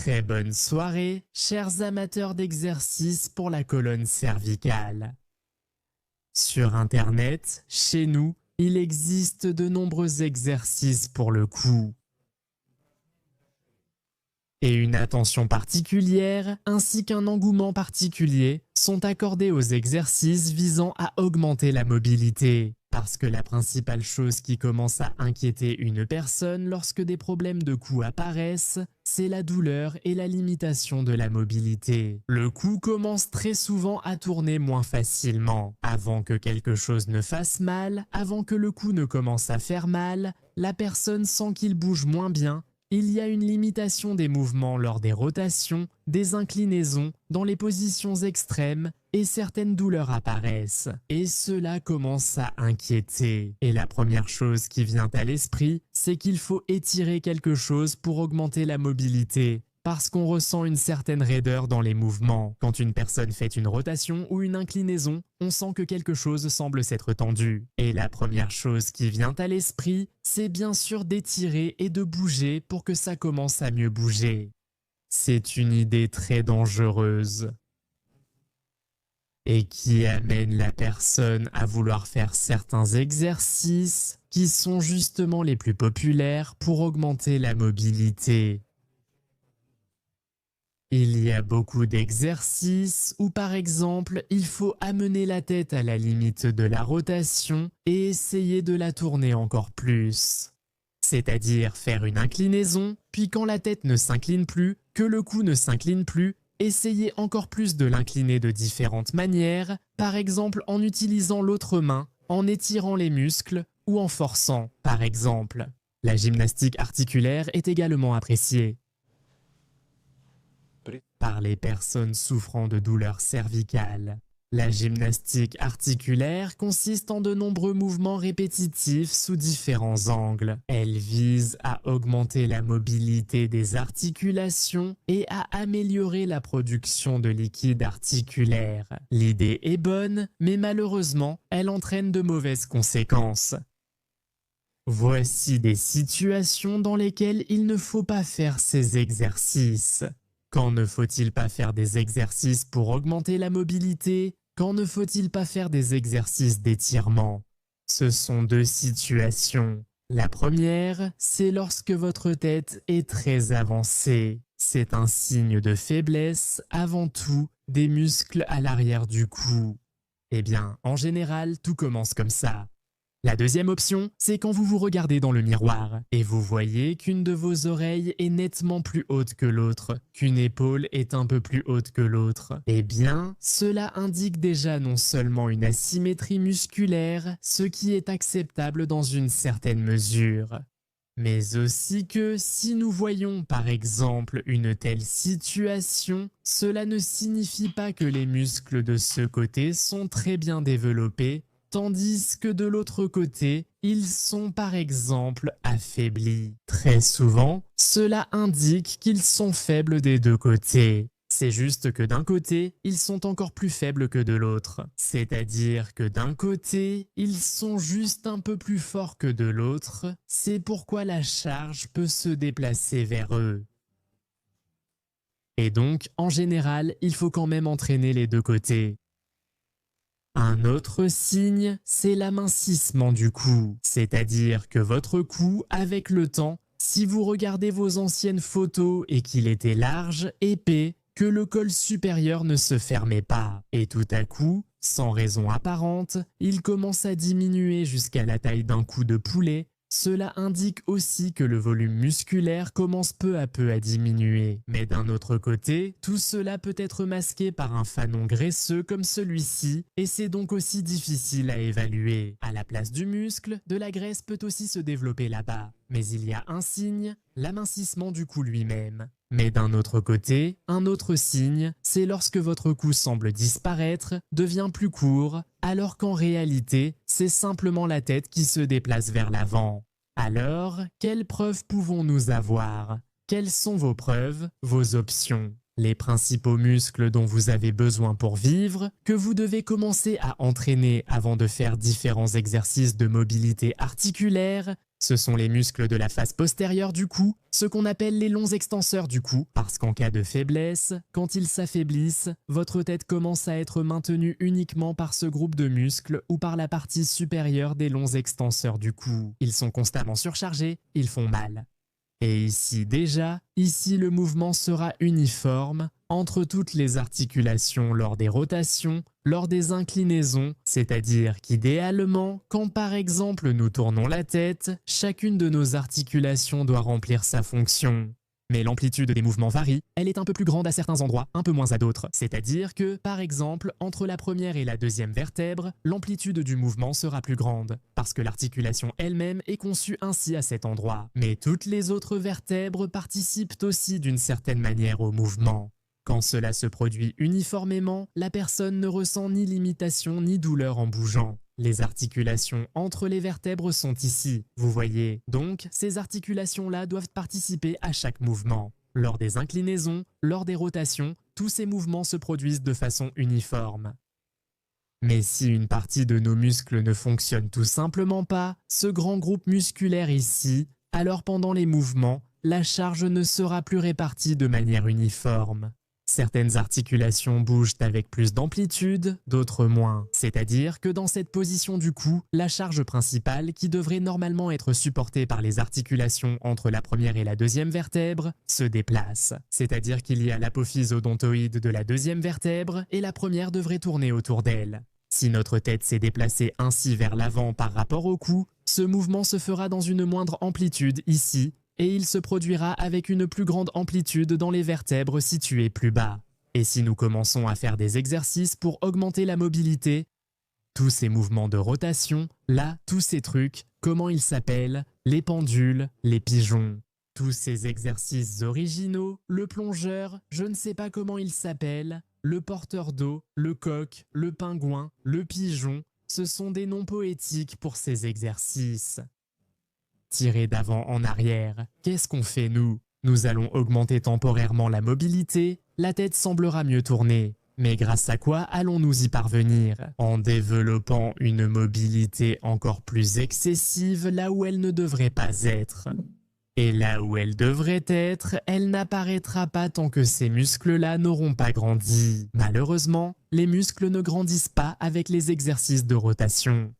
Très bonne soirée, chers amateurs d'exercices pour la colonne cervicale. Sur Internet, chez nous, il existe de nombreux exercices pour le cou. Et une attention particulière ainsi qu'un engouement particulier sont accordés aux exercices visant à augmenter la mobilité. Parce que la principale chose qui commence à inquiéter une personne lorsque des problèmes de cou apparaissent, c'est la douleur et la limitation de la mobilité. Le cou commence très souvent à tourner moins facilement. Avant que quelque chose ne fasse mal, avant que le cou ne commence à faire mal, la personne sent qu'il bouge moins bien. Il y a une limitation des mouvements lors des rotations, des inclinaisons, dans les positions extrêmes, et certaines douleurs apparaissent. Et cela commence à inquiéter. Et la première chose qui vient à l'esprit, c'est qu'il faut étirer quelque chose pour augmenter la mobilité. Parce qu'on ressent une certaine raideur dans les mouvements. Quand une personne fait une rotation ou une inclinaison, on sent que quelque chose semble s'être tendu. Et la première chose qui vient à l'esprit, c'est bien sûr d'étirer et de bouger pour que ça commence à mieux bouger. C'est une idée très dangereuse et qui amène la personne à vouloir faire certains exercices qui sont justement les plus populaires pour augmenter la mobilité. Il y a beaucoup d'exercices où par exemple il faut amener la tête à la limite de la rotation et essayer de la tourner encore plus. C'est-à-dire faire une inclinaison, puis quand la tête ne s'incline plus, que le cou ne s'incline plus, essayer encore plus de l'incliner de différentes manières, par exemple en utilisant l'autre main, en étirant les muscles ou en forçant, par exemple. La gymnastique articulaire est également appréciée par les personnes souffrant de douleurs cervicales. La gymnastique articulaire consiste en de nombreux mouvements répétitifs sous différents angles. Elle vise à augmenter la mobilité des articulations et à améliorer la production de liquide articulaire. L'idée est bonne, mais malheureusement, elle entraîne de mauvaises conséquences. Voici des situations dans lesquelles il ne faut pas faire ces exercices. Quand ne faut-il pas faire des exercices pour augmenter la mobilité? Quand ne faut-il pas faire des exercices d'étirement? Ce sont deux situations. La première, c'est lorsque votre tête est très avancée. C'est un signe de faiblesse, avant tout, des muscles à l'arrière du cou. Eh bien, en général, tout commence comme ça. La deuxième option, c'est quand vous vous regardez dans le miroir et vous voyez qu'une de vos oreilles est nettement plus haute que l'autre, qu'une épaule est un peu plus haute que l'autre. Eh bien, cela indique déjà non seulement une asymétrie musculaire, ce qui est acceptable dans une certaine mesure, mais aussi que si nous voyons par exemple une telle situation, cela ne signifie pas que les muscles de ce côté sont très bien développés, tandis que de l'autre côté, ils sont par exemple affaiblis. Très souvent, cela indique qu'ils sont faibles des deux côtés. C'est juste que d'un côté, ils sont encore plus faibles que de l'autre. C'est-à-dire que d'un côté, ils sont juste un peu plus forts que de l'autre. C'est pourquoi la charge peut se déplacer vers eux. Et donc, en général, il faut quand même entraîner les deux côtés. Un autre signe, c'est l'amincissement du cou, c'est-à-dire que votre cou, avec le temps, si vous regardez vos anciennes photos et qu'il était large, épais, que le col supérieur ne se fermait pas. Et tout à coup, sans raison apparente, il commence à diminuer jusqu'à la taille d'un cou de poulet. Cela indique aussi que le volume musculaire commence peu à peu à diminuer. Mais d'un autre côté, tout cela peut être masqué par un fanon graisseux comme celui-ci, et c'est donc aussi difficile à évaluer. À la place du muscle, de la graisse peut aussi se développer là-bas. Mais il y a un signe, l'amincissement du cou lui-même. Mais d'un autre côté, un autre signe, c'est lorsque votre cou semble disparaître, devient plus court, alors qu'en réalité, c'est simplement la tête qui se déplace vers l'avant. Alors, quelles preuves pouvons-nous avoir? Quelles sont vos preuves, vos options? Les principaux muscles dont vous avez besoin pour vivre, que vous devez commencer à entraîner avant de faire différents exercices de mobilité articulaire, Ce sont les muscles de la face postérieure du cou, ce qu'on appelle les longs extenseurs du cou, parce qu'en cas de faiblesse, quand ils s'affaiblissent, votre tête commence à être maintenue uniquement par ce groupe de muscles ou par la partie supérieure des longs extenseurs du cou. Ils sont constamment surchargés, ils font mal. Et ici déjà, le mouvement sera uniforme entre toutes les articulations lors des rotations, lors des inclinaisons, c'est-à-dire qu'idéalement, quand par exemple nous tournons la tête, chacune de nos articulations doit remplir sa fonction. Mais l'amplitude des mouvements varie, elle est un peu plus grande à certains endroits, un peu moins à d'autres. C'est-à-dire que, par exemple, entre la première et la deuxième vertèbre, l'amplitude du mouvement sera plus grande, parce que l'articulation elle-même est conçue ainsi à cet endroit. Mais toutes les autres vertèbres participent aussi d'une certaine manière au mouvement. Quand cela se produit uniformément, la personne ne ressent ni limitation ni douleur en bougeant. Les articulations entre les vertèbres sont ici, vous voyez. Donc, ces articulations-là doivent participer à chaque mouvement. Lors des inclinaisons, lors des rotations, tous ces mouvements se produisent de façon uniforme. Mais si une partie de nos muscles ne fonctionne tout simplement pas, ce grand groupe musculaire ici, alors pendant les mouvements, la charge ne sera plus répartie de manière uniforme. Certaines articulations bougent avec plus d'amplitude, d'autres moins. C'est-à-dire que dans cette position du cou, la charge principale, qui devrait normalement être supportée par les articulations entre la première et la deuxième vertèbre, se déplace. C'est-à-dire qu'il y a l'apophyse odontoïde de la deuxième vertèbre et la première devrait tourner autour d'elle. Si notre tête s'est déplacée ainsi vers l'avant par rapport au cou, ce mouvement se fera dans une moindre amplitude ici, et il se produira avec une plus grande amplitude dans les vertèbres situées plus bas. Et si nous commençons à faire des exercices pour augmenter la mobilité, tous ces mouvements de rotation, là, tous ces trucs, comment ils s'appellent? Les pendules, les pigeons. Tous ces exercices originaux, le plongeur, je ne sais pas comment il s'appelle, le porteur d'eau, le coq, le pingouin, le pigeon, ce sont des noms poétiques pour ces exercices. Tirer d'avant en arrière, qu'est-ce qu'on fait nous? Nous allons augmenter temporairement la mobilité, la tête semblera mieux tourner. Mais grâce à quoi allons-nous y parvenir? En développant une mobilité encore plus excessive là où elle ne devrait pas être. Et là où elle devrait être, elle n'apparaîtra pas tant que ces muscles-là n'auront pas grandi. Malheureusement, les muscles ne grandissent pas avec les exercices de rotation.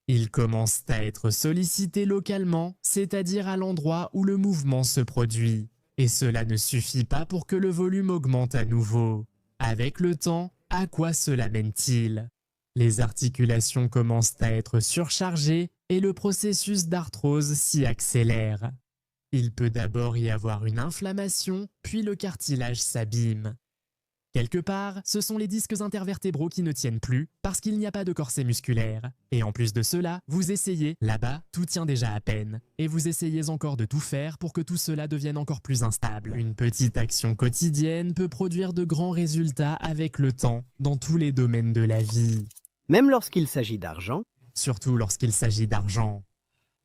Ils commencent à être sollicités localement, c'est-à-dire à l'endroit où le mouvement se produit. Et cela ne suffit pas pour que le volume augmente à nouveau. Avec le temps, à quoi cela mène-t-il? Les articulations commencent à être surchargées et le processus d'arthrose s'y accélère. Il peut d'abord y avoir une inflammation, puis le cartilage s'abîme. Quelque part, ce sont les disques intervertébraux qui ne tiennent plus parce qu'il n'y a pas de corset musculaire. Et en plus de cela, vous essayez, là-bas, tout tient déjà à peine. Et vous essayez encore de tout faire pour que tout cela devienne encore plus instable. Une petite action quotidienne peut produire de grands résultats avec le temps, dans tous les domaines de la vie. Même lorsqu'il s'agit d'argent, Surtout lorsqu'il s'agit d'argent.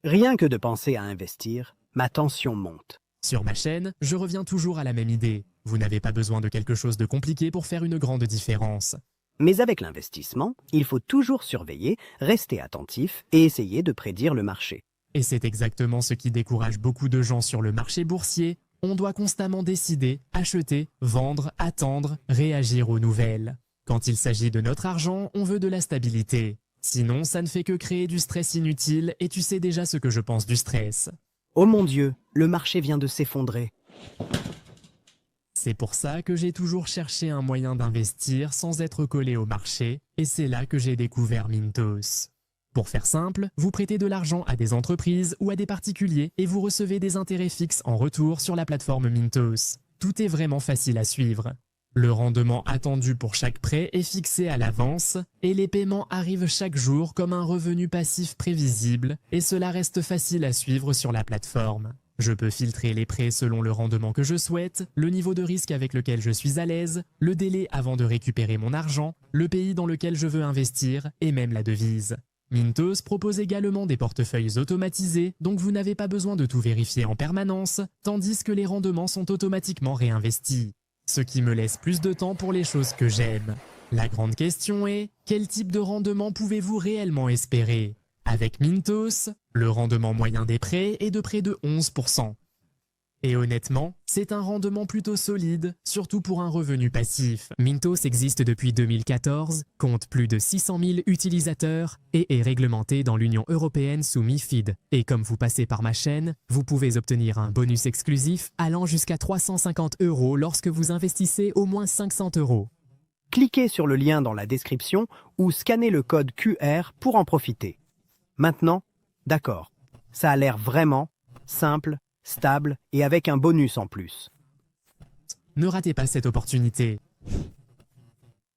rien que de penser à investir, ma tension monte. Sur ma chaîne, je reviens toujours à la même idée. Vous n'avez pas besoin de quelque chose de compliqué pour faire une grande différence. Mais avec l'investissement, il faut toujours surveiller, rester attentif et essayer de prédire le marché. Et c'est exactement ce qui décourage beaucoup de gens sur le marché boursier. On doit constamment décider, acheter, vendre, attendre, réagir aux nouvelles. Quand il s'agit de notre argent, on veut de la stabilité. Sinon, ça ne fait que créer du stress inutile et tu sais déjà ce que je pense du stress. Oh mon Dieu, le marché vient de s'effondrer. C'est pour ça que j'ai toujours cherché un moyen d'investir sans être collé au marché, et c'est là que j'ai découvert Mintos. Pour faire simple, vous prêtez de l'argent à des entreprises ou à des particuliers et vous recevez des intérêts fixes en retour sur la plateforme Mintos. Tout est vraiment facile à suivre. Le rendement attendu pour chaque prêt est fixé à l'avance et les paiements arrivent chaque jour comme un revenu passif prévisible et cela reste facile à suivre sur la plateforme. Je peux filtrer les prêts selon le rendement que je souhaite, le niveau de risque avec lequel je suis à l'aise, le délai avant de récupérer mon argent, le pays dans lequel je veux investir et même la devise. Mintos propose également des portefeuilles automatisés, donc vous n'avez pas besoin de tout vérifier en permanence, tandis que les rendements sont automatiquement réinvestis. Ce qui me laisse plus de temps pour les choses que j'aime. La grande question est, quel type de rendement pouvez-vous réellement espérer? Avec Mintos, le rendement moyen des prêts est de près de 11%. Et honnêtement, c'est un rendement plutôt solide, surtout pour un revenu passif. Mintos existe depuis 2014, compte plus de 600 000 utilisateurs et est réglementé dans l'Union européenne sous MiFID. Et comme vous passez par ma chaîne, vous pouvez obtenir un bonus exclusif allant jusqu'à 350 € lorsque vous investissez au moins 500 €. Cliquez sur le lien dans la description ou scannez le code QR pour en profiter. Maintenant, d'accord, ça a l'air vraiment simple, stable et avec un bonus en plus. Ne ratez pas cette opportunité.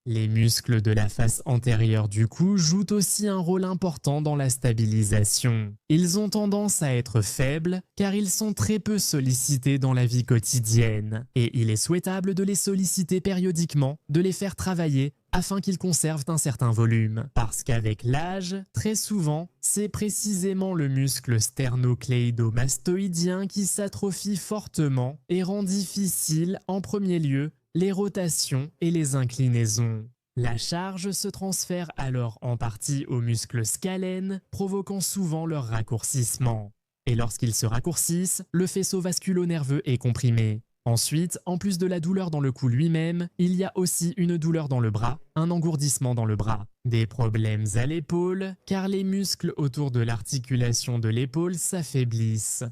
Les muscles de la face antérieure du cou jouent aussi un rôle important dans la stabilisation. Ils ont tendance à être faibles car ils sont très peu sollicités dans la vie quotidienne et il est souhaitable de les solliciter périodiquement, de les faire travailler afin qu'ils conservent un certain volume. Parce qu'avec l'âge, très souvent, c'est précisément le muscle sternocléidomastoïdien qui s'atrophie fortement et rend difficile, en premier lieu, les rotations et les inclinaisons. La charge se transfère alors en partie aux muscles scalènes, provoquant souvent leur raccourcissement. Et lorsqu'ils se raccourcissent, le faisceau vasculo-nerveux est comprimé. Ensuite, en plus de la douleur dans le cou lui-même, il y a aussi une douleur dans le bras, un engourdissement dans le bras. Des problèmes à l'épaule, car les muscles autour de l'articulation de l'épaule s'affaiblissent.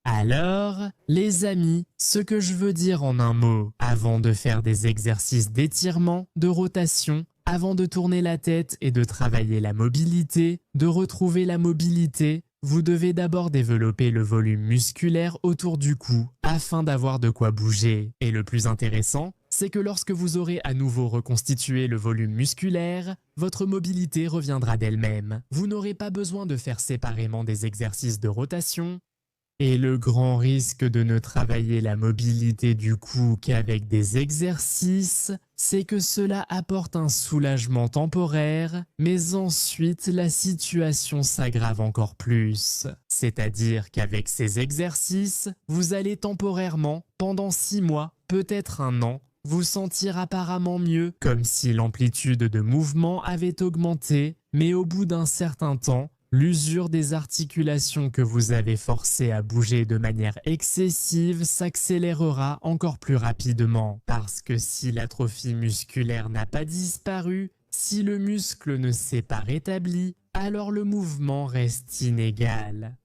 Alors, les amis, ce que je veux dire en un mot, avant de faire des exercices d'étirement, de rotation, avant de tourner la tête et de travailler la mobilité, de retrouver la mobilité, vous devez d'abord développer le volume musculaire autour du cou afin d'avoir de quoi bouger. Et le plus intéressant, c'est que lorsque vous aurez à nouveau reconstitué le volume musculaire, votre mobilité reviendra d'elle-même. Vous n'aurez pas besoin de faire séparément des exercices de rotation. Et le grand risque de ne travailler la mobilité du cou qu'avec des exercices, c'est que cela apporte un soulagement temporaire, mais ensuite la situation s'aggrave encore plus. C'est-à-dire qu'avec ces exercices, vous allez temporairement, pendant 6 mois, peut-être 1 an, vous sentir apparemment mieux, comme si l'amplitude de mouvement avait augmenté, mais au bout d'un certain temps, l'usure des articulations que vous avez forcées à bouger de manière excessive s'accélérera encore plus rapidement. Parce que si l'atrophie musculaire n'a pas disparu, si le muscle ne s'est pas rétabli, alors le mouvement reste inégal.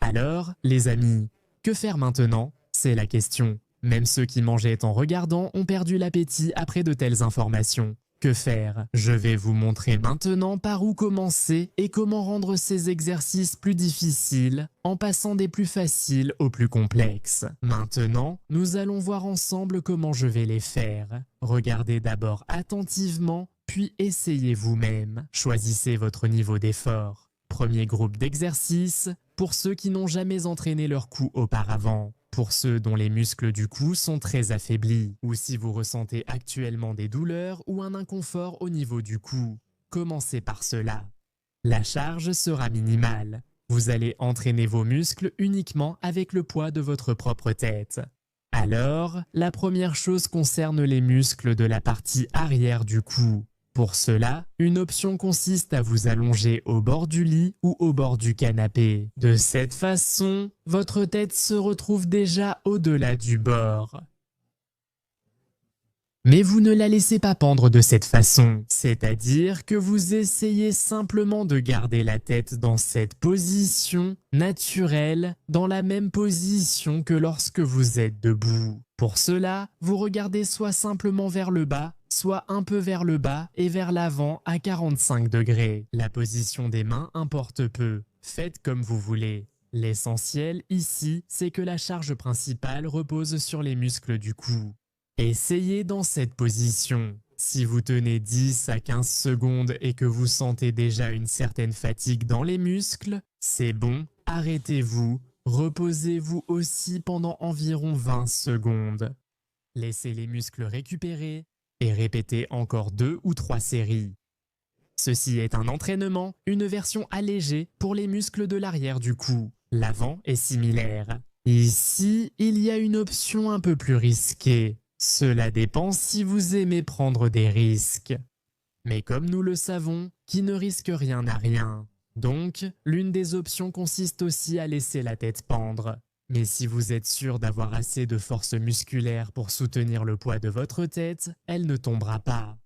Alors, les amis, que faire maintenant? C'est la question. Même ceux qui mangeaient en regardant ont perdu l'appétit après de telles informations. Que faire? Je vais vous montrer maintenant par où commencer et comment rendre ces exercices plus difficiles en passant des plus faciles aux plus complexes. Maintenant, nous allons voir ensemble comment je vais les faire. Regardez d'abord attentivement, puis essayez vous-même. Choisissez votre niveau d'effort. Premier groupe d'exercices, pour ceux qui n'ont jamais entraîné leur cou auparavant. Pour ceux dont les muscles du cou sont très affaiblis, ou si vous ressentez actuellement des douleurs ou un inconfort au niveau du cou, commencez par cela. La charge sera minimale. Vous allez entraîner vos muscles uniquement avec le poids de votre propre tête. Alors, la première chose concerne les muscles de la partie arrière du cou. Pour cela, une option consiste à vous allonger au bord du lit ou au bord du canapé. De cette façon, votre tête se retrouve déjà au-delà du bord. Mais vous ne la laissez pas pendre de cette façon, c'est-à-dire que vous essayez simplement de garder la tête dans cette position naturelle, dans la même position que lorsque vous êtes debout. Pour cela, vous regardez soit simplement vers le bas, soit un peu vers le bas et vers l'avant à 45 degrés. La position des mains importe peu, faites comme vous voulez. L'essentiel ici, c'est que la charge principale repose sur les muscles du cou. Essayez dans cette position. Si vous tenez 10 à 15 secondes et que vous sentez déjà une certaine fatigue dans les muscles, c'est bon, arrêtez-vous, reposez-vous aussi pendant environ 20 secondes. Laissez les muscles récupérer et répétez encore 2 ou 3 séries. Ceci est un entraînement, une version allégée pour les muscles de l'arrière du cou. L'avant est similaire. Ici, il y a une option un peu plus risquée. Cela dépend si vous aimez prendre des risques. Mais comme nous le savons, qui ne risque rien n'a rien. Donc, l'une des options consiste aussi à laisser la tête pendre. Mais si vous êtes sûr d'avoir assez de force musculaire pour soutenir le poids de votre tête, elle ne tombera pas.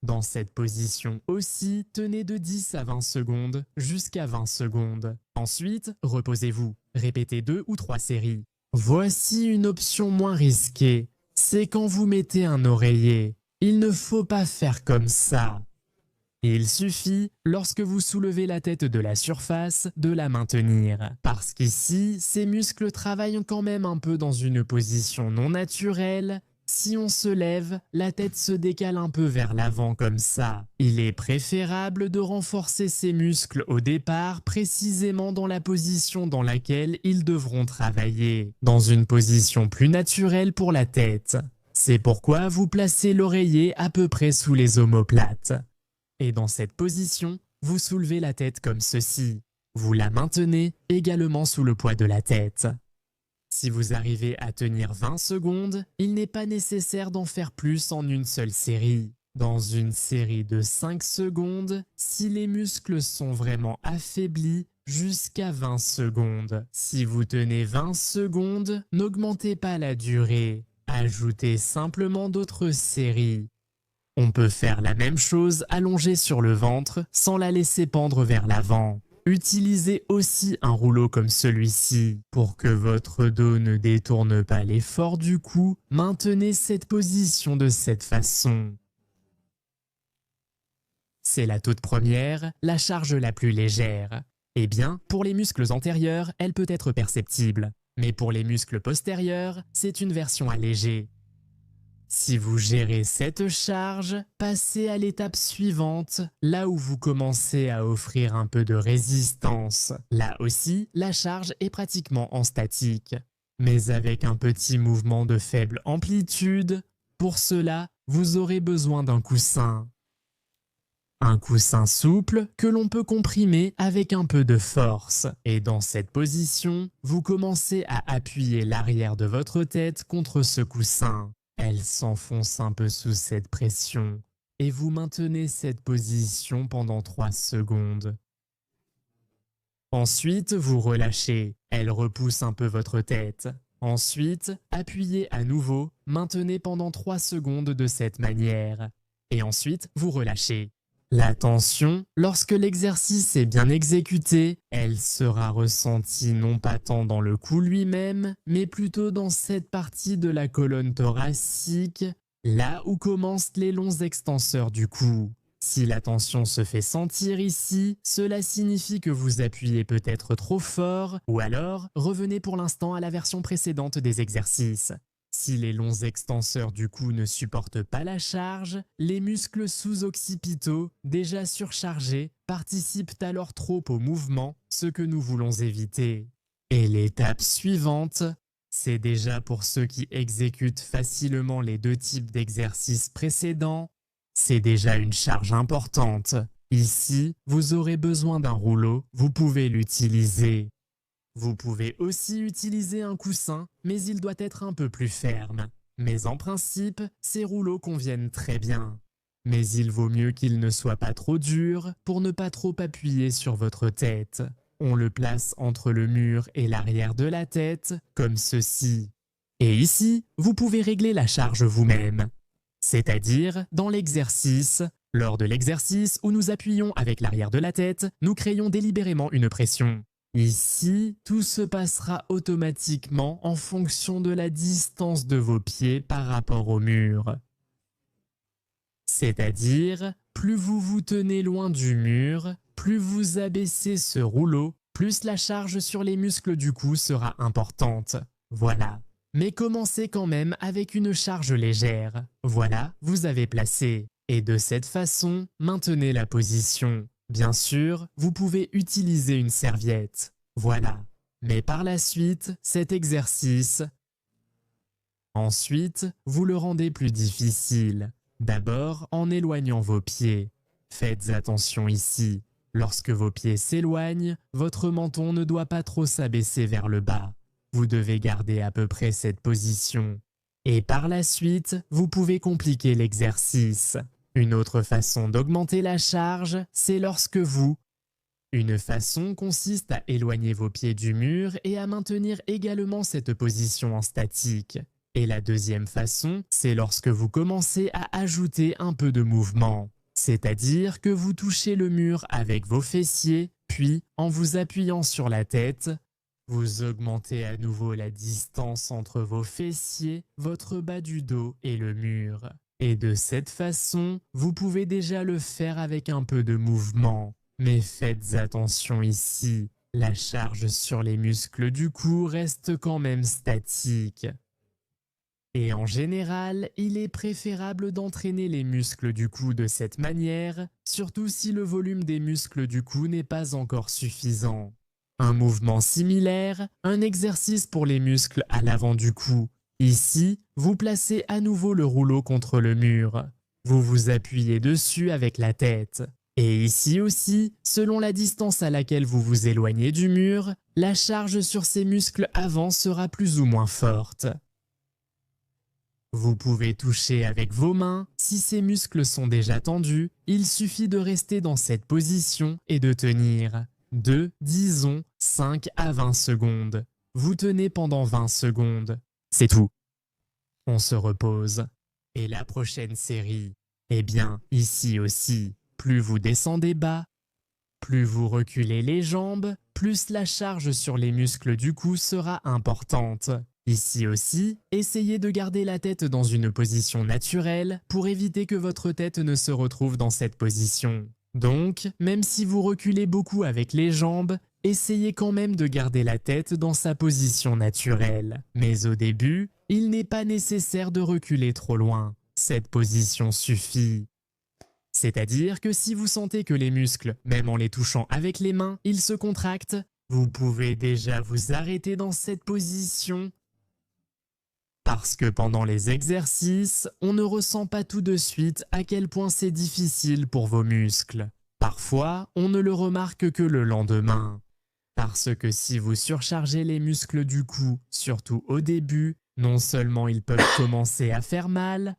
Dans cette position aussi, tenez de 10 à 20 secondes jusqu'à 20 secondes. Ensuite, reposez-vous. Répétez 2 ou 3 séries. Voici une option moins risquée. C'est quand vous mettez un oreiller. Il ne faut pas faire comme ça. Il suffit, lorsque vous soulevez la tête de la surface, de la maintenir. Parce qu'ici, ces muscles travaillent quand même un peu dans une position non naturelle. Si on se lève, la tête se décale un peu vers l'avant comme ça. Il est préférable de renforcer ces muscles au départ précisément dans la position dans laquelle ils devront travailler, dans une position plus naturelle pour la tête. C'est pourquoi vous placez l'oreiller à peu près sous les omoplates. Et dans cette position, vous soulevez la tête comme ceci. Vous la maintenez également sous le poids de la tête. Si vous arrivez à tenir 20 secondes, il n'est pas nécessaire d'en faire plus en une seule série. Dans une série de 5 secondes, si les muscles sont vraiment affaiblis, jusqu'à 20 secondes. Si vous tenez 20 secondes, n'augmentez pas la durée. Ajoutez simplement d'autres séries. On peut faire la même chose allongée sur le ventre sans la laisser pendre vers l'avant. Utilisez aussi un rouleau comme celui-ci. Pour que votre dos ne détourne pas l'effort du cou, maintenez cette position de cette façon. C'est la toute première, la charge la plus légère. Eh bien, pour les muscles antérieurs, elle peut être perceptible. Mais pour les muscles postérieurs, c'est une version allégée. Si vous gérez cette charge, passez à l'étape suivante, là où vous commencez à offrir un peu de résistance. Là aussi, la charge est pratiquement en statique, mais avec un petit mouvement de faible amplitude. Pour cela, vous aurez besoin d'un coussin. Un coussin souple que l'on peut comprimer avec un peu de force. Et dans cette position, vous commencez à appuyer l'arrière de votre tête contre ce coussin. Elle s'enfonce un peu sous cette pression et vous maintenez cette position pendant 3 secondes. Ensuite, vous relâchez. Elle repousse un peu votre tête. Ensuite, appuyez à nouveau, maintenez pendant 3 secondes de cette manière. Et ensuite, vous relâchez. La tension, lorsque l'exercice est bien exécuté, elle sera ressentie non pas tant dans le cou lui-même, mais plutôt dans cette partie de la colonne thoracique, là où commencent les longs extenseurs du cou. Si la tension se fait sentir ici, cela signifie que vous appuyez peut-être trop fort, ou alors revenez pour l'instant à la version précédente des exercices. Si les longs extenseurs du cou ne supportent pas la charge, les muscles sous-occipitaux, déjà surchargés, participent alors trop au mouvement, ce que nous voulons éviter. Et l'étape suivante, c'est déjà pour ceux qui exécutent facilement les 2 types d'exercices précédents, c'est déjà une charge importante. Ici, vous aurez besoin d'un rouleau, vous pouvez l'utiliser. Vous pouvez aussi utiliser un coussin, mais il doit être un peu plus ferme. Mais en principe, ces rouleaux conviennent très bien. Mais il vaut mieux qu'il ne soit pas trop dur pour ne pas trop appuyer sur votre tête. On le place entre le mur et l'arrière de la tête, comme ceci. Et ici, vous pouvez régler la charge vous-même. C'est-à-dire, dans l'exercice, lors de l'exercice où nous appuyons avec l'arrière de la tête, nous créons délibérément une pression. Ici, tout se passera automatiquement en fonction de la distance de vos pieds par rapport au mur. C'est-à-dire, plus vous vous tenez loin du mur, plus vous abaissez ce rouleau, plus la charge sur les muscles du cou sera importante. Voilà. Mais commencez quand même avec une charge légère. Voilà, vous avez placé. Et de cette façon, maintenez la position. Bien sûr, vous pouvez utiliser une serviette. Voilà. Mais par la suite, cet exercice, ensuite, vous le rendez plus difficile. D'abord, en éloignant vos pieds. Faites attention ici. Lorsque vos pieds s'éloignent, votre menton ne doit pas trop s'abaisser vers le bas. Vous devez garder à peu près cette position. Et par la suite, vous pouvez compliquer l'exercice. Une autre façon d'augmenter la charge, c'est lorsque vous Une façon consiste à éloigner vos pieds du mur et à maintenir également cette position en statique. Et la deuxième façon, c'est lorsque vous commencez à ajouter un peu de mouvement. C'est-à-dire que vous touchez le mur avec vos fessiers, puis en vous appuyant sur la tête, vous augmentez à nouveau la distance entre vos fessiers, votre bas du dos et le mur. Et de cette façon, vous pouvez déjà le faire avec un peu de mouvement. Mais faites attention ici, la charge sur les muscles du cou reste quand même statique. Et en général, il est préférable d'entraîner les muscles du cou de cette manière, surtout si le volume des muscles du cou n'est pas encore suffisant. Un mouvement similaire, un exercice pour les muscles à l'avant du cou. Ici, vous placez à nouveau le rouleau contre le mur. Vous vous appuyez dessus avec la tête. Et ici aussi, selon la distance à laquelle vous vous éloignez du mur, la charge sur ces muscles avant sera plus ou moins forte. Vous pouvez toucher avec vos mains. Si ces muscles sont déjà tendus, il suffit de rester dans cette position et de tenir. Disons 5 à 20 secondes. Vous tenez pendant 20 secondes. C'est tout. On se repose. Et la prochaine série, eh bien, ici aussi, plus vous descendez bas, plus vous reculez les jambes, plus la charge sur les muscles du cou sera importante. Ici aussi, essayez de garder la tête dans une position naturelle pour éviter que votre tête ne se retrouve dans cette position. Donc, même si vous reculez beaucoup avec les jambes, essayez quand même de garder la tête dans sa position naturelle. Mais au début, il n'est pas nécessaire de reculer trop loin. Cette position suffit. C'est-à-dire que si vous sentez que les muscles, même en les touchant avec les mains, ils se contractent, vous pouvez déjà vous arrêter dans cette position. Parce que pendant les exercices, on ne ressent pas tout de suite à quel point c'est difficile pour vos muscles. Parfois, on ne le remarque que le lendemain. Parce que si vous surchargez les muscles du cou, surtout au début, non seulement ils peuvent commencer à faire mal,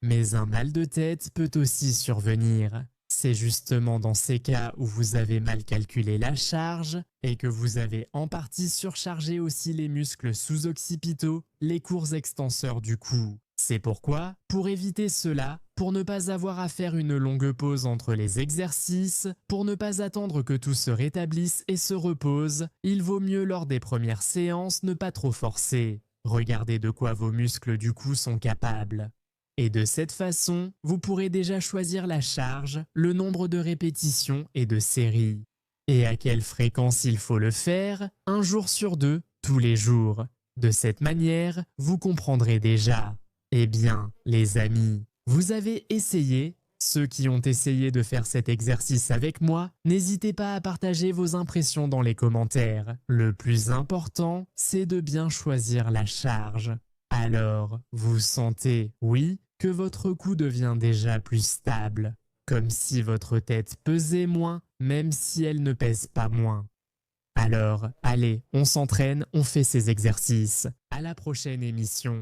mais un mal de tête peut aussi survenir. C'est justement dans ces cas où vous avez mal calculé la charge et que vous avez en partie surchargé aussi les muscles sous-occipitaux, les courts extenseurs du cou. C'est pourquoi, pour éviter cela, pour ne pas avoir à faire une longue pause entre les exercices, pour ne pas attendre que tout se rétablisse et se repose, il vaut mieux lors des premières séances ne pas trop forcer. Regardez de quoi vos muscles du cou sont capables. Et de cette façon, vous pourrez déjà choisir la charge, le nombre de répétitions et de séries. Et à quelle fréquence il faut le faire, 1 jour sur 2, tous les jours. De cette manière, vous comprendrez déjà. Eh bien, les amis, vous avez essayé. Ceux qui ont essayé de faire cet exercice avec moi, n'hésitez pas à partager vos impressions dans les commentaires. Le plus important, c'est de bien choisir la charge. Alors, vous sentez, oui, que votre cou devient déjà plus stable, comme si votre tête pesait moins, même si elle ne pèse pas moins. Alors, allez, on s'entraîne, on fait ces exercices. À la prochaine émission.